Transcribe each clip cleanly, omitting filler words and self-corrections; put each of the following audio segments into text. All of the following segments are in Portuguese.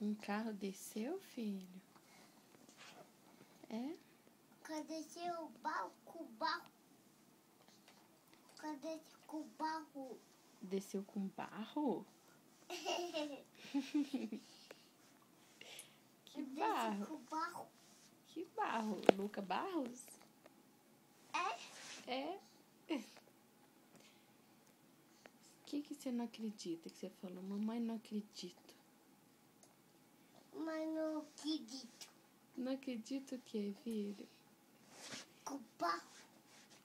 Um carro desceu, filho? É? Cadê seu barro? Cadê com barro? Desceu com barro? Que barro? Com barro. Que barro? Luca Barros? É? O que você não acredita que você falou? Mamãe, não acredito. Mas não acredito. Não acredito o quê, filho? Com barro.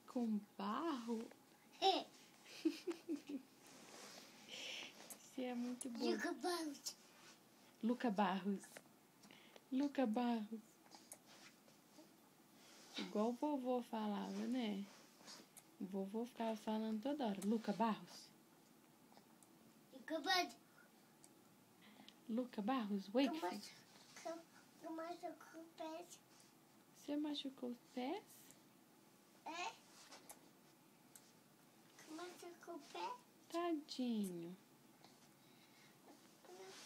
Com barro? Você é muito bom. Luca Barros. Luca Barros. Luca Barros. Igual o vovô falava, né? O vovô ficava falando toda hora. Luca Barros. Luca Barros. Luca Barros, Wakefield. Eu machucou o pé. Você machucou os pés? Machucou o pé. Tadinho.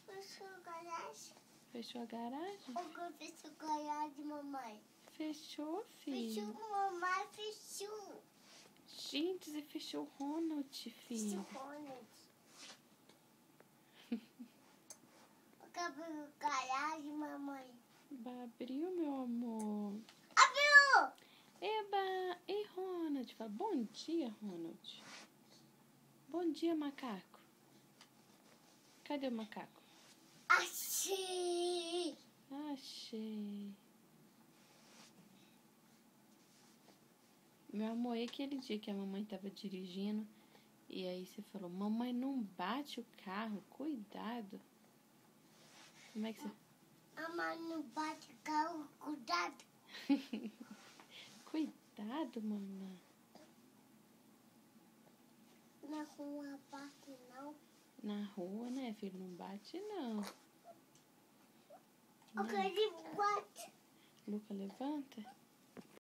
Fechou a garagem. Fechou a garagem? Ou fechou a garagem, mamãe? Fechou, filho. Fechou, mamãe, fechou. Gente, você fechou o Ronald, filho. Fechou, Ronald. Acabou a garagem, mamãe. Abriu, meu amor. Abriu! Eba! Ei, Ronald. Fala, bom dia, Ronald. Bom dia, macaco. Cadê o macaco? Achei! Achei. Meu amor, é aquele dia que a mamãe tava dirigindo e aí você falou, mamãe, não bate o carro, cuidado. Como é que você... A mãe não bate o carro, cuidado. Cuidado, mamãe. Na rua bate não. Na rua, né, filho? Não bate, não. O que ele bate? Luca, levanta.